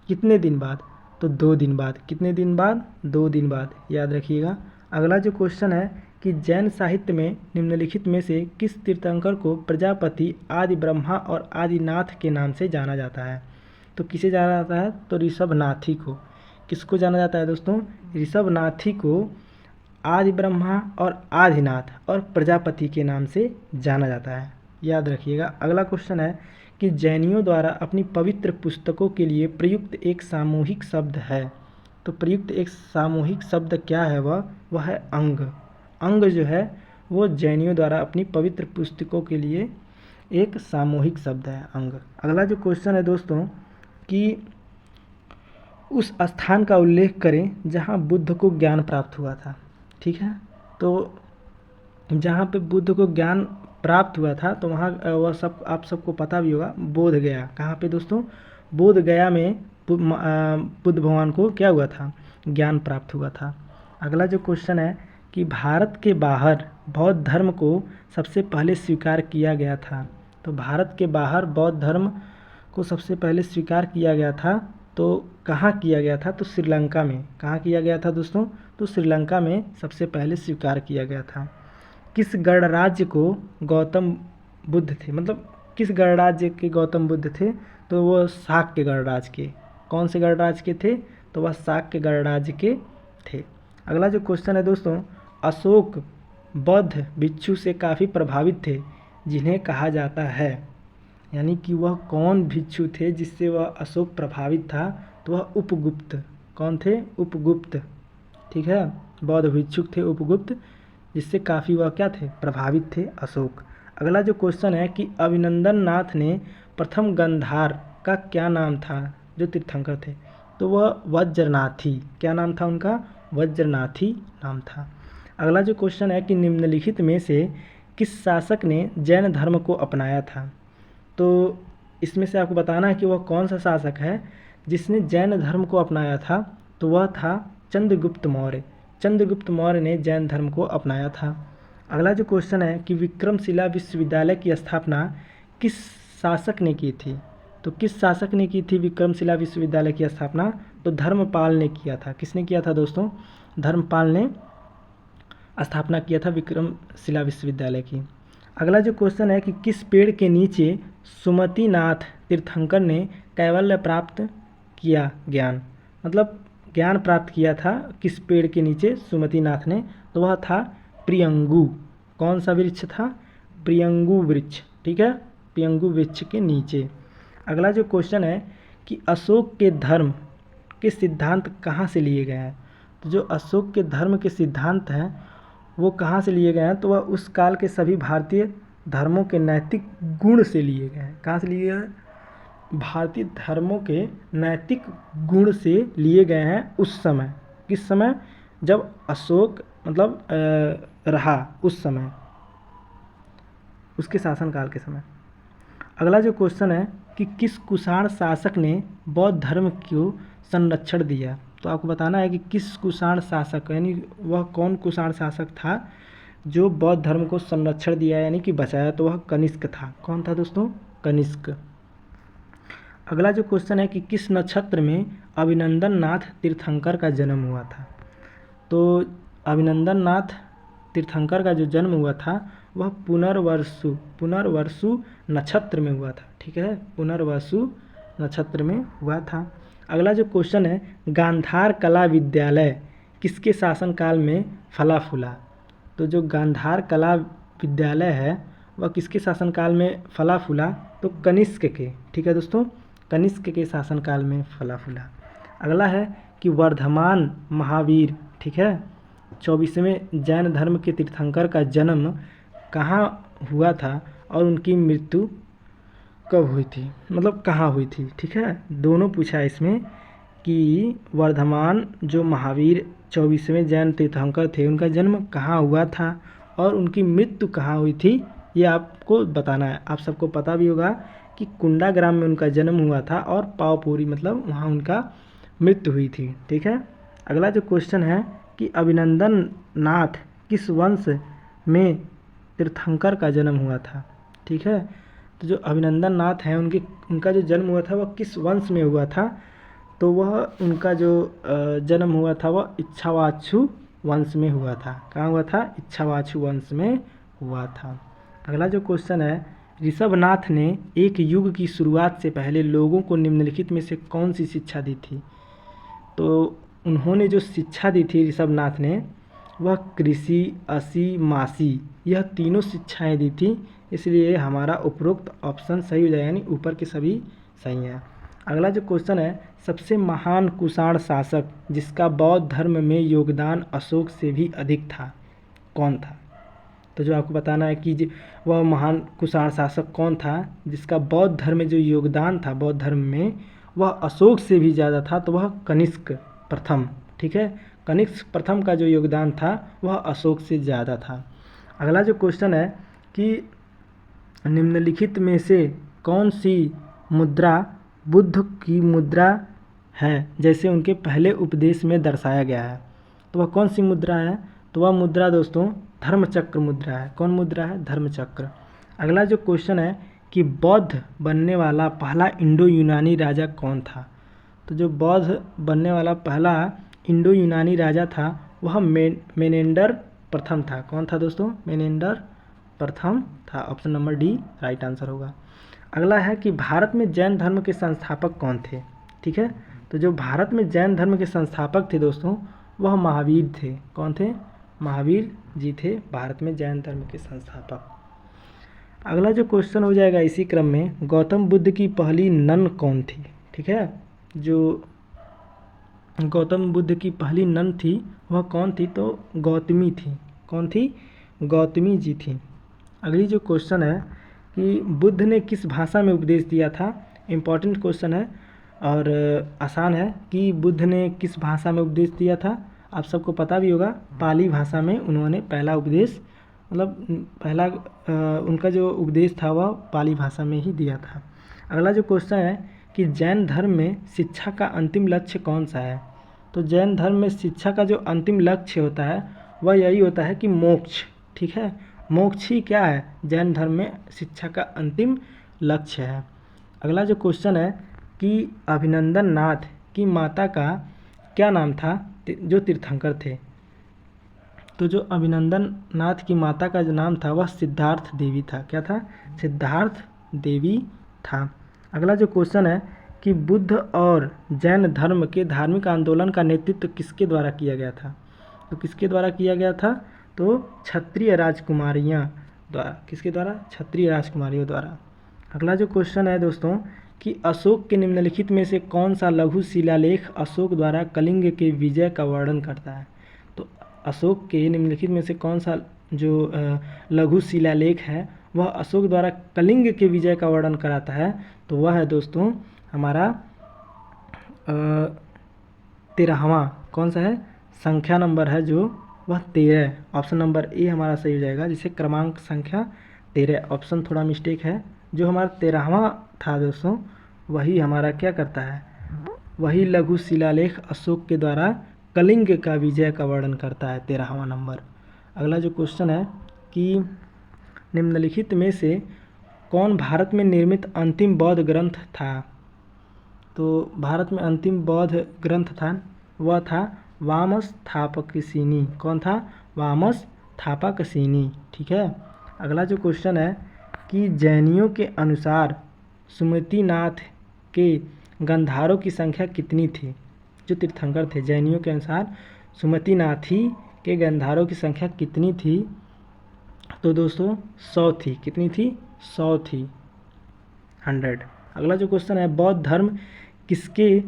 कितने दिन बाद, तो 2 दिन बाद। कितने दिन बाद, 2 दिन बाद, याद रखिएगा। अगला जो क्वेश्चन है कि जैन साहित्य में निम्नलिखित में से किस तीर्थंकर को प्रजापति, आदि ब्रह्मा और आदिनाथ के नाम से जाना जाता है। तो किसे जाना जाता है, तो ऋषभनाथी को। किसको जाना जाता है दोस्तों, ऋषभनाथी को आदि ब्रह्मा और आदिनाथ और प्रजापति के नाम से जाना जाता है, याद रखिएगा। अगला क्वेश्चन है कि जैनियों द्वारा अपनी पवित्र पुस्तकों के लिए प्रयुक्त एक सामूहिक शब्द है। तो प्रयुक्त एक सामूहिक शब्द क्या है, वह है अंग। अंग जो है वो जैनियों द्वारा अपनी पवित्र पुस्तकों के लिए एक सामूहिक शब्द है, अंग। अगला जो क्वेश्चन है दोस्तों कि उस स्थान का उल्लेख करें जहाँ बुद्ध को ज्ञान प्राप्त हुआ था। ठीक है, तो जहाँ पे बुद्ध को ज्ञान प्राप्त हुआ था तो वहाँ वह सब आप सबको पता भी होगा, बोध गया। कहाँ पे दोस्तों, बोध गया में बुद्ध भगवान को क्या हुआ था, ज्ञान प्राप्त हुआ था। अगला जो क्वेश्चन है कि भारत के बाहर बौद्ध धर्म को सबसे पहले स्वीकार किया गया था। तो भारत के बाहर बौद्ध धर्म को सबसे पहले स्वीकार किया गया था, तो कहाँ किया गया था? तो श्रीलंका में। कहाँ किया गया था दोस्तों? तो श्रीलंका में सबसे पहले स्वीकार किया गया था। किस गणराज्य को गौतम बुद्ध थे, मतलब किस गणराज्य के गौतम बुद्ध थे? तो वह शाक्य गणराज्य के। कौन से गणराज्य के थे? तो वह शाक्य गणराज्य के थे। अगला जो क्वेश्चन है दोस्तों, अशोक बौद्ध भिक्षु से काफ़ी प्रभावित थे, जिन्हें कहा जाता है, यानी कि वह कौन भिक्षु थे जिससे वह अशोक प्रभावित था? तो वह उपगुप्त। कौन थे? उपगुप्त। ठीक है, बौद्ध भिक्षुक थे उपगुप्त, जिससे काफ़ी वह क्या थे? प्रभावित थे अशोक। अगला जो क्वेश्चन है कि अभिनंदन नाथ ने प्रथम गंधार का क्या नाम था जो तीर्थंकर थे? तो वह वज्रनाथी। क्या नाम था उनका? वज्रनाथी नाम था। अगला जो क्वेश्चन है कि निम्नलिखित में से किस शासक ने जैन धर्म को अपनाया था? तो इसमें से आपको बताना है कि वह कौन सा शासक है जिसने जैन धर्म को अपनाया था। तो वह था चंद्रगुप्त मौर्य। चंद्रगुप्त मौर्य ने जैन धर्म को अपनाया था। अगला जो क्वेश्चन है कि विक्रमशिला विश्वविद्यालय की स्थापना किस शासक ने की थी? तो किस शासक ने की थी विक्रमशिला विश्वविद्यालय की स्थापना? तो धर्मपाल ने किया था। किसने किया था दोस्तों? धर्मपाल ने स्थापना किया था विक्रमशिला विश्वविद्यालय की। अगला जो क्वेश्चन है कि किस पेड़ के नीचे सुमतिनाथ तीर्थंकर ने कैवल्य प्राप्त किया ज्ञान, मतलब ज्ञान प्राप्त किया था किस पेड़ के नीचे सुमतिनाथ ने? तो वह था प्रियंगु। कौन सा वृक्ष था? प्रियंगु वृक्ष। ठीक है, प्रियंगु वृक्ष के नीचे। अगला जो क्वेश्चन है कि अशोक के धर्म के सिद्धांत कहाँ से लिए गए हैं? तो जो अशोक के धर्म के सिद्धांत हैं वो कहाँ से लिए गए हैं? तो वह उस काल के सभी भारतीय धर्मों के नैतिक गुण से लिए गए हैं। कहाँ से लिए गए हैं? भारतीय धर्मों के नैतिक गुण से लिए गए हैं उस समय। किस समय? जब अशोक मतलब रहा उस समय, उसके शासनकाल के समय। अगला जो क्वेश्चन है कि किस कुषाण शासक ने बौद्ध धर्म को संरक्षण दिया? तो आपको बताना है कि किस कुषाण शासक, यानी वह कौन कुषाण शासक था जो बौद्ध धर्म को संरक्षण दिया यानी कि बचाया? तो वह कनिष्क था। कौन था दोस्तों? कनिष्क। अगला जो क्वेश्चन है कि किस नक्षत्र में अभिनंदन नाथ तीर्थंकर का जन्म हुआ था? तो अभिनंदन नाथ तीर्थंकर का जो जन्म हुआ था वह पुनर्वसु नक्षत्र में हुआ था। ठीक है, पुनर्वसु नक्षत्र में हुआ था। अगला जो क्वेश्चन है गांधार कला विद्यालय किसके शासनकाल में फला फूला? तो जो गांधार कला विद्यालय है वह किसके शासनकाल में फला फूला? तो कनिष्क के। ठीक है दोस्तों, कनिष्क के शासनकाल में फला फूला। अगला है कि वर्धमान महावीर, ठीक है, 24वें जैन धर्म के तीर्थंकर का जन्म कहाँ हुआ था और उनकी मृत्यु कब हुई थी, मतलब कहाँ हुई थी? ठीक है, दोनों पूछा है इसमें कि वर्धमान जो महावीर 24वें जैन तीर्थंकर थे उनका जन्म कहाँ हुआ था और उनकी मृत्यु कहाँ हुई थी, ये आपको बताना है। आप सबको पता भी होगा कि कुंडा ग्राम में उनका जन्म हुआ था और पावपुरी मतलब वहाँ उनका मृत्यु हुई थी। ठीक है, अगला जो क्वेश्चन है कि अभिनंदन नाथ किस वंश में तीर्थंकर का जन्म हुआ था? ठीक है, तो जो अभिनंदन नाथ हैं उनका जो जन्म हुआ था वह किस वंश में हुआ था? तो वह उनका जो जन्म हुआ था वह इक्ष्वाकु वंश में हुआ था। कहाँ हुआ था? इक्ष्वाकु वंश में हुआ था। अगला जो क्वेश्चन है ऋषभनाथ ने एक युग की शुरुआत से पहले लोगों को निम्नलिखित में से कौन सी शिक्षा दी थी? तो उन्होंने जो शिक्षा दी थी ऋषभनाथ ने वह कृषि, असी, मासी, यह तीनों शिक्षाएं दी थी, इसलिए हमारा उपरोक्त ऑप्शन सही हो जाएगा, यानी ऊपर के सभी सही हैं। अगला जो क्वेश्चन है सबसे महान कुषाण शासक जिसका बौद्ध धर्म में योगदान अशोक से भी अधिक था, कौन था? तो जो आपको बताना है कि वह महान कुषाण शासक कौन था जिसका बौद्ध धर्म में जो योगदान था बौद्ध धर्म में वह अशोक से भी ज़्यादा था, तो वह कनिष्क प्रथम। ठीक है, कनिष्क प्रथम का जो योगदान था वह अशोक से ज़्यादा था। अगला जो क्वेश्चन है कि निम्नलिखित में से कौन सी मुद्रा बुद्ध की मुद्रा है जैसे उनके पहले उपदेश में दर्शाया गया है? तो वह कौन सी मुद्रा है? तो वह मुद्रा दोस्तों धर्मचक्र मुद्रा है। कौन मुद्रा है? धर्मचक्र। अगला जो क्वेश्चन है कि बौद्ध बनने वाला पहला इंडो यूनानी राजा कौन था। तो जो बौद्ध बनने वाला पहला इंडो यूनानी राजा था वह मेनेंडर प्रथम था। कौन था दोस्तों? मेनेंडर प्रथम था। Option number D right answer होगा। अगला है कि भारत में जैन धर्म के संस्थापक कौन थे। ठीक है, तो जो भारत में जैन धर्म के संस्थापक थे दोस्तों वह महावीर थे। कौन थे? महावीर जी थे भारत में जैन धर्म के संस्थापक। अगला जो क्वेश्चन हो जाएगा इसी क्रम में, गौतम बुद्ध की पहली नन कौन थी। ठीक है, जो गौतम बुद्ध की पहली नन थी वह कौन थी? तो गौतमी थी। कौन थी? गौतमी जी थी। अगली जो क्वेश्चन है कि बुद्ध ने किस भाषा में उपदेश दिया था। इम्पॉर्टेंट क्वेश्चन है और आसान है कि बुद्ध ने किस भाषा में उपदेश दिया था। आप सबको पता भी होगा, पाली भाषा में उन्होंने पहला उपदेश, मतलब पहला उनका जो उपदेश था वह पाली भाषा में ही दिया था। अगला जो क्वेश्चन है कि जैन धर्म में शिक्षा का अंतिम लक्ष्य कौन सा है। तो जैन धर्म में शिक्षा का जो अंतिम लक्ष्य होता है वह यही होता है कि मोक्ष। ठीक है, मोक्ष ही क्या है? जैन धर्म में शिक्षा का अंतिम लक्ष्य है। अगला जो क्वेश्चन है कि अभिनंदन नाथ की माता का क्या नाम था जो तीर्थंकर थे। तो जो अभिनंदन नाथ की माता का जो नाम था वह सिद्धार्थ देवी था। क्या था? सिद्धार्थ देवी था। अगला जो क्वेश्चन है कि बुद्ध और जैन धर्म के धार्मिक आंदोलन का नेतृत्व किसके द्वारा किया गया था। तो किसके द्वारा किया गया था? तो क्षत्रिय राजकुमारियाँ द्वारा। किसके द्वारा? क्षत्रिय राजकुमारियों द्वारा। अगला जो क्वेश्चन है दोस्तों कि अशोक के निम्नलिखित में से कौन सा लघु शिलालेख अशोक द्वारा कलिंग के विजय का वर्णन करता है। तो अशोक के निम्नलिखित में से कौन सा जो लघु शिलालेख है वह अशोक द्वारा कलिंग के विजय का वर्णन कराता है। तो वह है दोस्तों हमारा 13वां। कौन सा है? संख्या नंबर है जो वह 13। ऑप्शन नंबर ए हमारा सही हो जाएगा, जिसे क्रमांक संख्या 13। ऑप्शन थोड़ा मिस्टेक है, जो हमारा 13वां था दोस्तों वही हमारा क्या करता है, वही लघु शिलालेख अशोक के द्वारा कलिंग का विजय का वर्णन करता है, 13वां नंबर। अगला जो क्वेश्चन है कि निम्नलिखित में से कौन भारत में निर्मित अंतिम बौद्ध ग्रंथ था। तो भारत में अंतिम बौद्ध ग्रंथ था वह था वामस्थापकसिनी। कौन था? वामस्थापकसिनी। ठीक है। अगला जो क्वेश्चन है कि जैनियों के अनुसार सुमतिनाथ के गंधारों की संख्या कितनी थी। जो तीर्थंकर थे जैनियों के अनुसार सुमतिनाथी के गंधारों की संख्या कितनी थी। तो दोस्तों 100 थी। कितनी थी? 100 थी, 100। अगला जो क्वेश्चन है बौद्ध धर्म किसके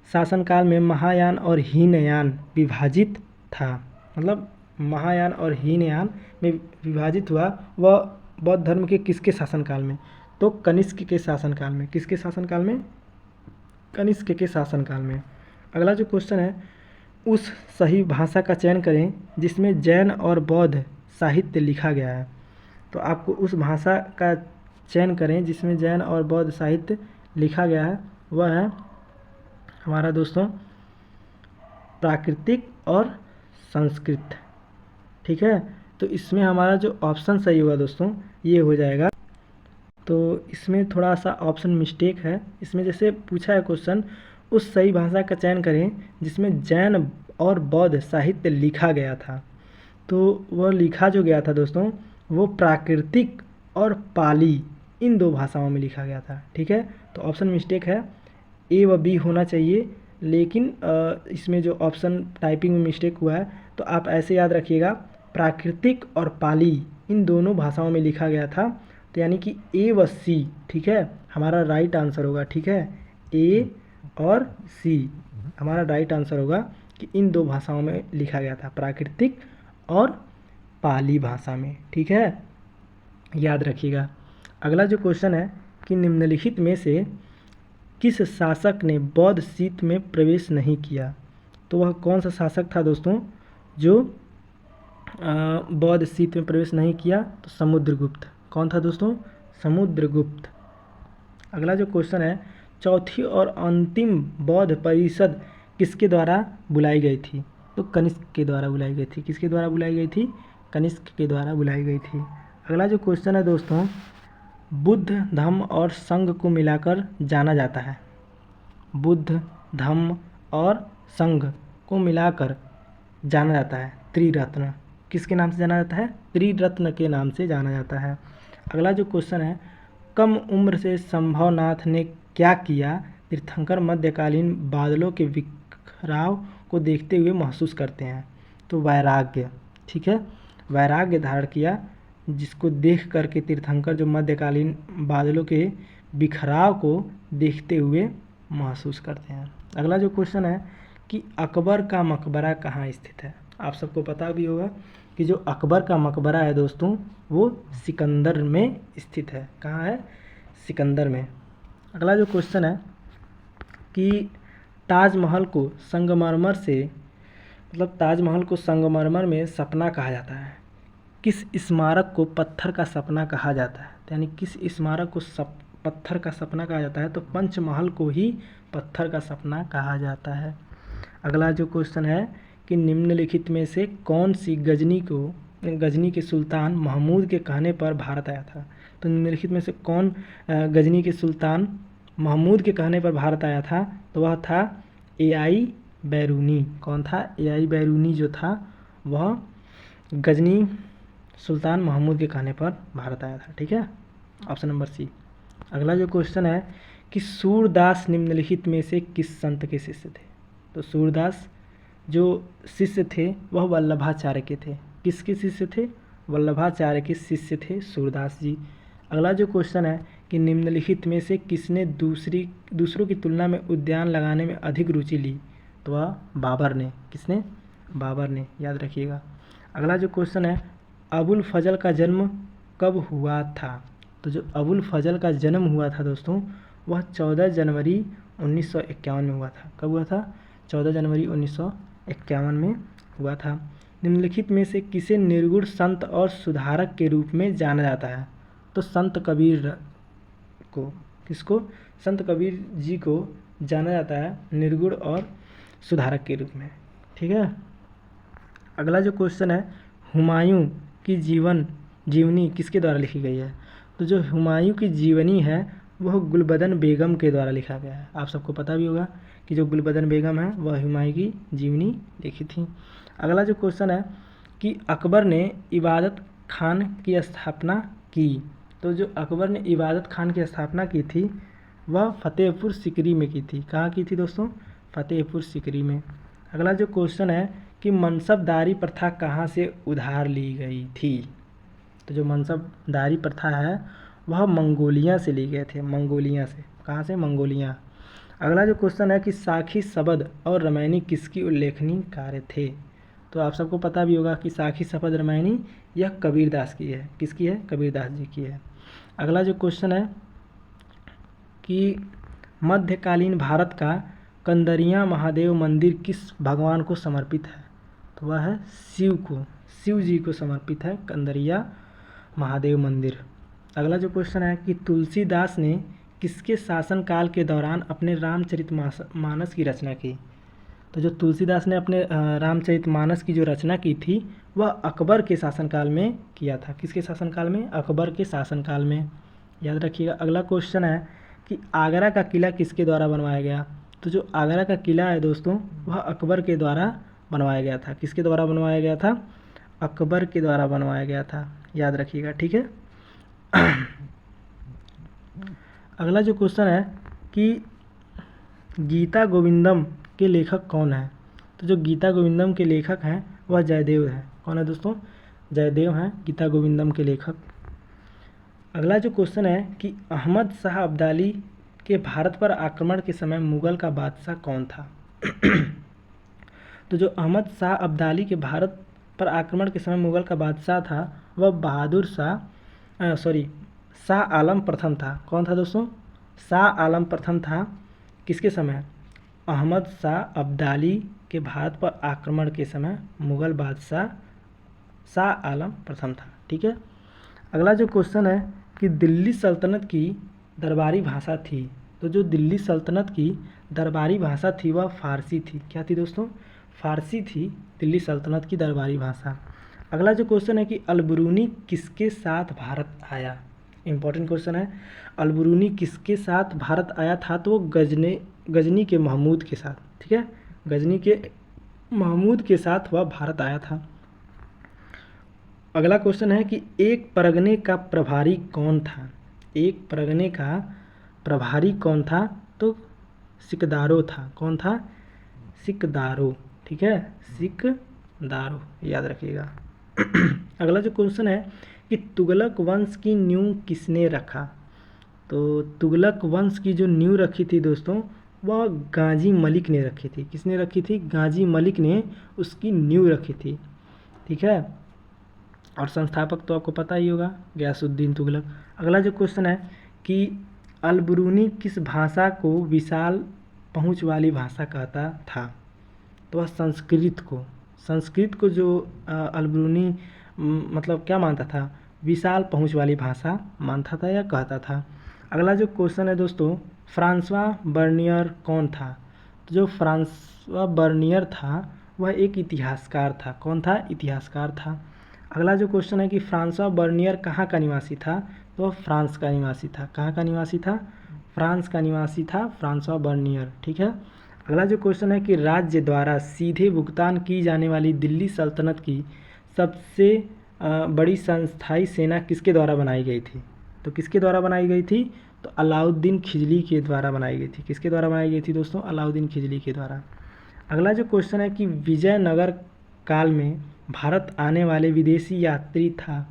शासनकाल में महायान और हीनयान विभाजित था। मतलब महायान और हीनयान में विभाजित हुआ वह बौद्ध धर्म के किसके शासनकाल में। तो कनिष्क के शासनकाल में। किसके शासनकाल में? कनिष्क के शासनकाल में। अगला जो क्वेश्चन है उस सही भाषा का चयन करें जिसमें जैन और बौद्ध साहित्य लिखा गया है। तो आपको उस भाषा का चयन करें जिसमें जैन और बौद्ध साहित्य लिखा गया है। वह है हमारा दोस्तों प्राकृतिक और संस्कृत। ठीक है, तो इसमें हमारा जो ऑप्शन सही होगा दोस्तों ये हो जाएगा। तो इसमें थोड़ा सा ऑप्शन मिस्टेक है। इसमें जैसे पूछा है क्वेश्चन उस सही भाषा का चयन करें जिसमें जैन और बौद्ध साहित्य लिखा गया था। तो वह लिखा जो गया था दोस्तों वो प्राकृतिक और पाली इन दो भाषाओं में लिखा गया था। ठीक है, तो ऑप्शन मिस्टेक है, ए व बी होना चाहिए, लेकिन इसमें जो ऑप्शन टाइपिंग में मिस्टेक हुआ है तो आप ऐसे याद रखिएगा प्राकृतिक और पाली इन दोनों भाषाओं में लिखा गया था। तो यानी कि ए व सी ठीक है हमारा राइट आंसर होगा। ठीक है, ए और सी हमारा राइट आंसर होगा कि इन दो भाषाओं में लिखा गया था, प्राकृतिक और पाली भाषा में। ठीक है, याद रखिएगा। अगला जो क्वेश्चन है कि निम्नलिखित में से किस शासक ने बौद्ध सीत में प्रवेश नहीं किया। तो वह कौन सा शासक था दोस्तों जो बौद्ध सीत में प्रवेश नहीं किया। तो समुद्रगुप्त। कौन था दोस्तों? समुद्रगुप्त। अगला जो क्वेश्चन है चौथी और अंतिम बौद्ध परिषद किसके द्वारा बुलाई गई थी। तो कनिष्क के द्वारा बुलाई गई थी। किसके द्वारा बुलाई गई थी? कनिष्क के द्वारा बुलाई गई थी। अगला जो क्वेश्चन है दोस्तों बुद्ध धम्म और संघ को मिलाकर जाना जाता है? बुद्ध धम्म और संघ को मिलाकर जाना जाता है त्रिरत्न। किसके नाम से जाना जाता है? त्रिरत्न के नाम से जाना जाता है। अगला जो क्वेश्चन है, कम उम्र से संभवनाथ ने क्या किया तीर्थंकर मध्यकालीन बादलों के बिखराव को देखते हुए महसूस करते हैं? तो वैराग्य, ठीक है, वैराग्य धारण किया, जिसको देख करके तीर्थंकर जो मध्यकालीन बादलों के बिखराव को देखते हुए महसूस करते हैं। अगला जो क्वेश्चन है कि अकबर का मकबरा कहाँ स्थित है? आप सबको पता भी होगा कि जो अकबर का मकबरा है दोस्तों वो सिकंदर में स्थित है। कहाँ है? सिकंदर में। अगला जो क्वेश्चन है कि ताजमहल को संगमरमर से ताजमहल को संगमरमर में सपना कहा जाता है? किस स्मारक को पत्थर का सपना कहा जाता है? यानी किस स्मारक को पत्थर का सपना कहा जाता है? तो पंचमहल को ही पत्थर का सपना कहा जाता है। अगला जो क्वेश्चन है कि निम्नलिखित में से कौन सी गजनी के सुल्तान महमूद के कहने पर भारत आया था? तो निम्नलिखित में से कौन गजनी के सुल्तान महमूद के कहने पर भारत आया था? तो वह था एआई बैरूनी। कौन था? एआई बैरूनी जो था वह गजनी सुल्तान महमूद के कहने पर भारत आया था। ठीक है, ऑप्शन नंबर सी। अगला जो क्वेश्चन है कि सूरदास निम्नलिखित में से किस संत के शिष्य थे? तो सूरदास जो शिष्य थे वह वल्लभाचार्य के थे। किसके शिष्य थे? वल्लभाचार्य के शिष्य थे सूरदास जी। अगला जो क्वेश्चन है कि निम्नलिखित में से किसने दूसरों की तुलना में उद्यान लगाने में अधिक रुचि ली? तो वह बाबर ने। किसने? बाबर ने, याद रखिएगा। अगला जो क्वेश्चन है अबुल फजल का जन्म कब हुआ था? तो जो अबुल फजल का जन्म हुआ था दोस्तों वह 14 जनवरी 1951 में हुआ था। कब हुआ था? 14 जनवरी 1951 में हुआ था। निम्नलिखित में से किसे निर्गुण संत और सुधारक के रूप में जाना जाता है? तो संत कबीर को। किसको? संत कबीर जी को जाना जाता है निर्गुण और सुधारक के रूप में। ठीक है। अगला जो क्वेश्चन है हुमायूं की जीवनी किसके द्वारा लिखी गई है? तो जो हुमायूं की जीवनी है वह गुलबदन बेगम के द्वारा लिखा गया है। आप सबको पता भी होगा कि जो गुलबदन बेगम है वह हुमायूं की जीवनी लिखी थी। अगला जो क्वेश्चन है कि अकबर ने इबादत खान की स्थापना की। तो जो अकबर ने इबादत खान की स्थापना की थी वह फतेहपुर सीकरी में की थी। कहाँ की थी दोस्तों? फतेहपुर सीकरी में। अगला जो क्वेश्चन है कि मनसबदारी प्रथा कहाँ से उधार ली गई थी? तो जो मनसबदारी प्रथा है वह मंगोलिया से ली गए थे। मंगोलिया से। कहाँ से? मंगोलिया। अगला जो क्वेश्चन है कि साखी शबद और रामायणी किसकी उल्लेखनीय कार्य थे? तो आप सबको पता भी होगा कि साखी शबद रामायणी यह कबीरदास की है। किसकी है? कबीरदास जी की है। अगला जो क्वेश्चन है कि मध्यकालीन भारत का कंदरिया महादेव मंदिर किस भगवान को समर्पित है? तो वह है शिव जी को समर्पित है कंदरिया महादेव मंदिर। अगला जो क्वेश्चन है कि तुलसीदास ने किसके शासनकाल के दौरान अपने रामचरितमानस की रचना की? तो जो तुलसीदास ने अपने रामचरितमानस की जो रचना की थी वह अकबर के शासनकाल में किया था। किसके शासनकाल में? अकबर के शासनकाल में, याद रखिएगा। अगला क्वेश्चन है कि आगरा का किला किसके द्वारा बनवाया गया? तो जो आगरा का किला है दोस्तों वह अकबर के द्वारा बनवाया गया था। किसके द्वारा बनवाया गया था? अकबर के द्वारा बनवाया गया था, याद रखिएगा। ठीक है। अगला जो क्वेश्चन है कि गीता गोविंदम के लेखक कौन है? तो जो गीता गोविंदम के लेखक हैं वह जयदेव हैं। कौन है दोस्तों? जयदेव हैं गीता गोविंदम के लेखक। अगला जो क्वेश्चन है कि अहमद शाह अब्दाली के भारत पर आक्रमण के समय मुगल का बादशाह कौन था? तो जो अहमद शाह अब्दाली के भारत पर आक्रमण के समय मुगल का बादशाह था वह शाह आलम प्रथम था। कौन था दोस्तों? शाह आलम प्रथम था। किसके समय? अहमद शाह अब्दाली के भारत पर आक्रमण के समय मुगल बादशाह शाह आलम प्रथम था। ठीक है। अगला जो क्वेश्चन है कि दिल्ली सल्तनत की दरबारी भाषा थी। तो जो दिल्ली सल्तनत की दरबारी भाषा थी वह फारसी थी। क्या थी दोस्तों? फारसी थी दिल्ली सल्तनत की दरबारी भाषा। अगला जो क्वेश्चन है कि अलबरूनी किसके साथ भारत आया? इम्पोर्टेंट क्वेश्चन है। अलबरूनी किसके साथ भारत आया था? तो वो गजनी के महमूद के साथ, ठीक है, गजनी के महमूद के साथ वह भारत आया था। अगला क्वेश्चन है कि एक परगने का प्रभारी कौन था? एक परगने का प्रभारी कौन था? तो सिकदारो था। कौन था? सिकदारो, ठीक है, सिकदारो, याद रखिएगा। अगला जो क्वेश्चन है कि तुगलक वंश की नींव किसने रखा? तो तुगलक वंश की जो नींव रखी थी दोस्तों, वह गाजी मलिक ने रखी थी। किसने रखी थी? गाजी मलिक ने उसकी नींव रखी थी, ठीक है। और संस्थापक तो आपको पता ही होगा, गयासुद्दीन तुगलक। अगला जो क्वेश्चन है कि अलबरूनी किस भाषा को विशाल पहुंच वाली भाषा कहता था? तो वह संस्कृत को जो अलबरूनी मतलब क्या मानता था? विशाल पहुंच वाली भाषा मानता था या कहता था। अगला जो क्वेश्चन है दोस्तों, फ्रांसवा बर्नियर कौन था? तो जो फ्रांसवा बर्नियर था वह एक इतिहासकार था। कौन था? इतिहासकार था। अगला जो क्वेश्चन है कि फ्रांसवा बर्नियर कहाँ का निवासी था? तो वह फ्रांस का निवासी था। कहाँ का निवासी था? फ्रांस का निवासी था फ्रांसवा बर्नियर, ठीक है। अगला जो क्वेश्चन है कि राज्य द्वारा सीधे भुगतान की जाने वाली दिल्ली सल्तनत की सबसे बड़ी संस्थाई सेना किसके द्वारा बनाई गई थी? तो किसके द्वारा बनाई गई थी? तो अलाउद्दीन खिजली के द्वारा बनाई गई थी। किसके द्वारा बनाई गई थी दोस्तों? अलाउद्दीन खिजली के द्वारा। अगला जो क्वेश्चन है कि विजयनगर काल में भारत आने वाले विदेशी यात्री था।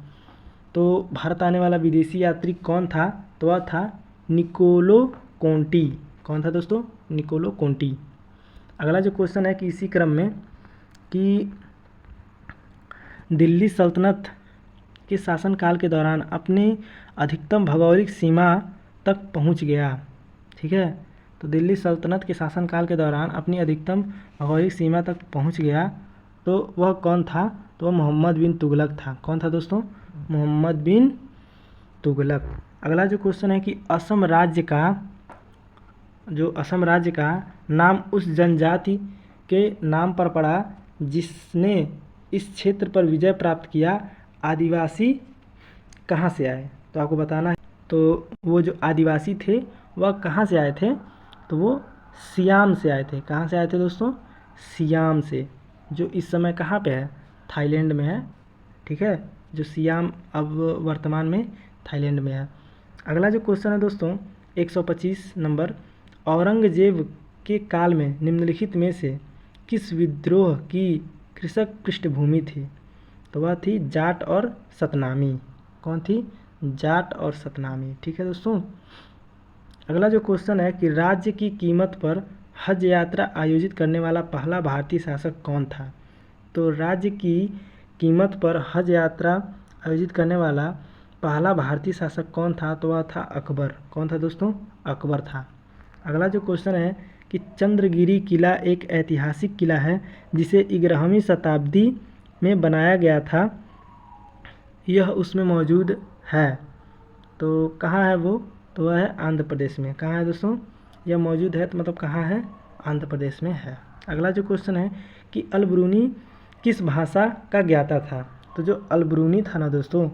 तो भारत आने वाला विदेशी यात्री कौन था? तो वह था निकोलो कोंटी। कौन था दोस्तों? Niccolo Conti. अगला जो क्वेश्चन है कि इसी क्रम में कि दिल्ली सल्तनत के शासनकाल के दौरान अपने अधिकतम भौगोलिक सीमा तक पहुंच गया, ठीक है। तो दिल्ली सल्तनत के शासनकाल के दौरान अपनी अधिकतम भौगोलिक सीमा तक पहुंच गया, तो वह कौन था? तो वह मोहम्मद बिन तुगलक था। कौन था दोस्तों? मोहम्मद बिन तुगलक। अगला जो क्वेश्चन है कि असम राज्य का नाम उस जनजाति के नाम पर पड़ा जिसने इस क्षेत्र पर विजय प्राप्त किया। आदिवासी कहाँ से आए? तो आपको बताना है। तो वो जो आदिवासी थे वह कहाँ से आए थे? तो वो सियाम से आए थे। कहाँ से आए थे दोस्तों? सियाम से, जो इस समय कहाँ पे है? थाईलैंड में है, ठीक है। जो सियाम अब वर्तमान में थाईलैंड में है। अगला जो क्वेश्चन है दोस्तों 125 नंबर, औरंगजेब के काल में निम्नलिखित में से किस विद्रोह की कृषक पृष्ठभूमि थी? तो वह थी जाट और सतनामी। कौन थी? जाट और सतनामी, ठीक है दोस्तों। अगला जो क्वेश्चन है कि राज्य की कीमत पर हज यात्रा आयोजित करने वाला पहला भारतीय शासक कौन था? तो राज्य की कीमत पर हज यात्रा आयोजित करने वाला पहला भारतीय शासक कौन था? तो वह था अकबर। कौन था दोस्तों? अकबर था। अगला जो क्वेश्चन है कि चंद्रगिरी किला एक ऐतिहासिक किला है जिसे 11वीं शताब्दी में बनाया गया था। यह उसमें मौजूद है। तो कहाँ है वो? तो वह है आंध्र प्रदेश में। कहाँ है दोस्तों? यह मौजूद है तो मतलब कहाँ है? आंध्र प्रदेश में है। अगला जो क्वेश्चन है कि अलबरूनी किस भाषा का ज्ञाता था? तो जो अलबरूनी था ना दोस्तों,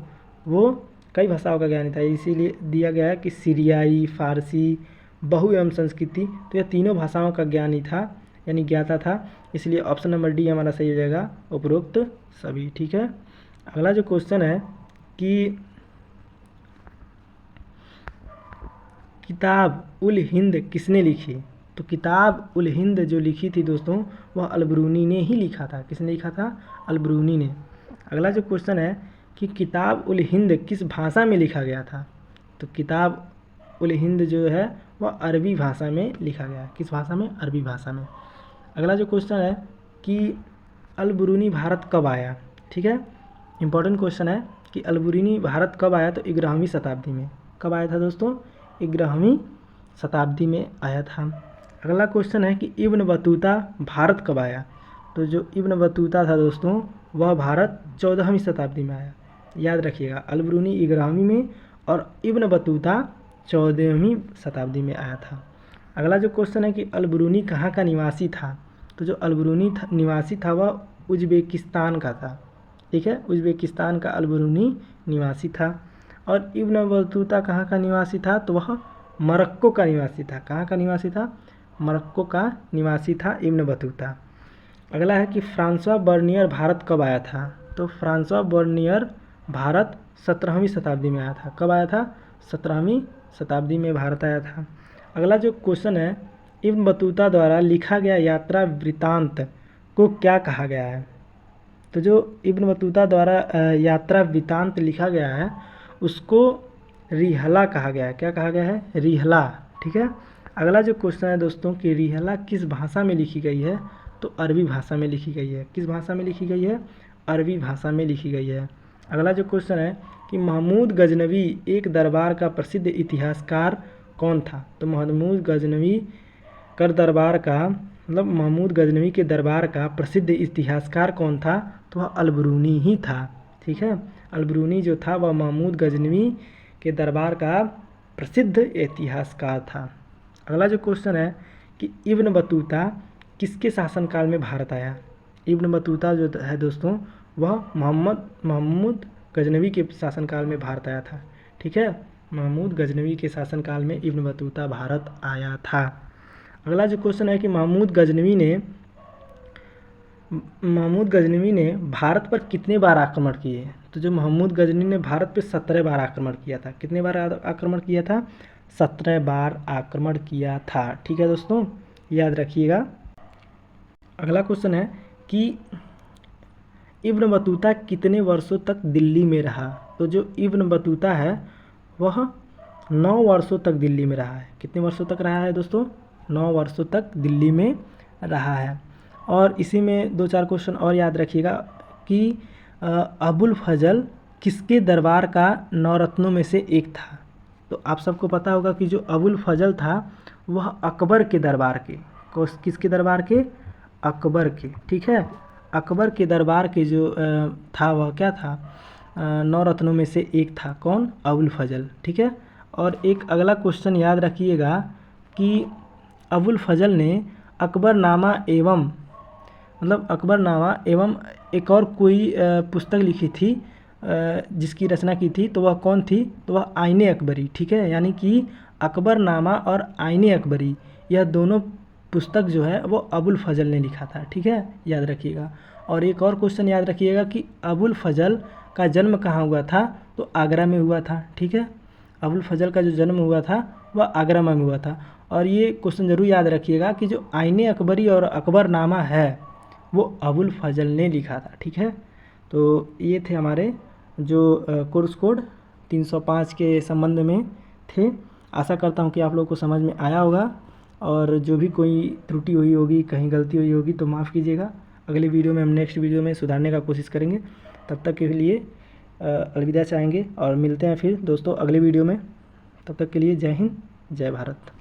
वो कई भाषाओं का ज्ञानी था, इसीलिए दिया गया है कि सीरियाई, फारसी, बहु एवं संस्कृति। तो यह तीनों भाषाओं का ज्ञानी था, यानी ज्ञाता था, इसलिए ऑप्शन नंबर डी हमारा सही हो जाएगा, उपरोक्त सभी, ठीक है। अगला जो क्वेश्चन है कि किताब उल हिंद किसने लिखी? तो किताब उल हिंद जो लिखी थी दोस्तों, वह अलबरूनी ने ही लिखा था। किसने लिखा था? अलबरूनी ने। अगला जो क्वेश्चन है कि किताब उल हिंद किस भाषा में लिखा गया था? तो किताब उल हिंद जो है वह अरबी भाषा में लिखा गया। किस भाषा में? अरबी भाषा में। अगला जो क्वेश्चन है कि अलबरूनी भारत कब आया? ठीक है, इंपॉर्टेंट क्वेश्चन है कि अलबरूनी भारत कब आया? तो 11वीं शताब्दी में। कब आया था दोस्तों? 11वीं शताब्दी में आया था। अगला क्वेश्चन है कि इब्न बतूता भारत कब आया? तो जो इब्न बतूता था दोस्तों, वह भारत 14वीं शताब्दी में आया। याद रखिएगा, अलबरूनी 11वीं में और इब्न बतूता 14वीं शताब्दी में आया था। अगला जो क्वेश्चन है कि अलबरूनी कहाँ का निवासी था? तो जो अलबरूनी निवासी था वह उज़्बेकिस्तान का था। ठीक है, उज़्बेकिस्तान का अलबरूनी निवासी था। और इब्न बतूता कहाँ का निवासी था, तो वह मोरक्को का निवासी था। कहाँ का निवासी था, मोरक्को का निवासी था इब्न बतूता। अगला है कि फ्रांसवा बर्नियर भारत कब आया था, तो फ्रांसवा बर्नियर भारत 17वीं शताब्दी में आया था। कब आया था, 17वीं शताब्दी में भारत आया था। अगला जो क्वेश्चन है, इब्न बतूता द्वारा लिखा गया यात्रा वृत्तांत को क्या कहा गया है, तो जो इब्न बतूता द्वारा यात्रा वृत्तांत लिखा गया है उसको रिहला कहा गया है। क्या कहा गया है, रिहला। ठीक है। अगला जो क्वेश्चन है दोस्तों कि रिहला किस भाषा में लिखी गई है, तो अरबी भाषा में लिखी गई है। किस भाषा में लिखी गई है, अरबी भाषा में लिखी गई है। अगला जो क्वेश्चन है कि महमूद गजनवी एक दरबार का प्रसिद्ध इतिहासकार कौन था, तो महमूद गजनवी कर दरबार का मतलब महमूद गजनवी के दरबार का प्रसिद्ध इतिहासकार कौन था, तो वह अलबरूनी ही था। ठीक है, अलबरूनी जो था वह महमूद गजनवी के दरबार का प्रसिद्ध इतिहासकार था। अगला जो क्वेश्चन है कि इब्न बतूता किसके शासनकाल में भारत आया। इब्न बतूता जो है दोस्तों वह महमूद गजनवी के शासनकाल में भारत आया था। ठीक है, महमूद गजनवी के शासनकाल में इब्न बतूता भारत आया था। अगला जो क्वेश्चन है कि महमूद गजनवी ने भारत पर कितने बार आक्रमण किए, तो जो महमूद गजनवी ने भारत पर 17 बार आक्रमण किया था। कितने बार आक्रमण किया था, 17 बार आक्रमण किया था। ठीक है दोस्तों, याद रखिएगा। अगला क्वेश्चन है कि इब्न बतूता कितने वर्षों तक दिल्ली में रहा, तो जो इब्न बतूता है वह 9 वर्षों तक दिल्ली में रहा है। कितने वर्षों तक रहा है दोस्तों, 9 वर्षों तक दिल्ली में रहा है। और इसी में 2-4 क्वेश्चन और याद रखिएगा कि अबुल फजल किसके दरबार का 9 रत्नों में से एक था, तो आप सबको पता होगा कि जो अबुल फजल था वह अकबर के दरबार के, किसके दरबार के, अकबर के। ठीक है, अकबर के दरबार के जो था वह क्या था, 9 रत्नों में से एक था। कौन, अबुल फजल। ठीक है, और एक अगला क्वेश्चन याद रखिएगा कि अबुल फजल ने अकबरनामा एवं अकबरनामा एवं एक और कोई पुस्तक लिखी थी जिसकी रचना की थी, तो वह कौन थी, तो वह आईने अकबरी। ठीक है, यानी कि अकबरनामा और आईने अकबरी यह दोनों पुस्तक जो है वो अबुल फजल ने लिखा था। ठीक है, याद रखिएगा। और एक और क्वेश्चन याद रखिएगा कि अबुल फजल का जन्म कहाँ हुआ था, तो आगरा में हुआ था। ठीक है, अबुल फजल का जो जन्म हुआ था वह आगरा में हुआ था। और ये क्वेश्चन ज़रूर याद रखिएगा कि जो आईने अकबरी और अकबरनामा है वो अबुल फजल ने लिखा था। ठीक है, तो ये थे हमारे जो कोर्स कोड 305 के संबंध में थे। आशा करता हूँ कि आप लोगों को समझ में आया होगा, और जो भी कोई त्रुटि हुई होगी, कहीं गलती हुई होगी तो माफ़ कीजिएगा। अगले वीडियो में हम नेक्स्ट वीडियो में सुधारने का कोशिश करेंगे। तब तक के लिए अलविदा चाहेंगे और मिलते हैं फिर दोस्तों अगले वीडियो में। तब तक के लिए जय हिंद, जय भारत।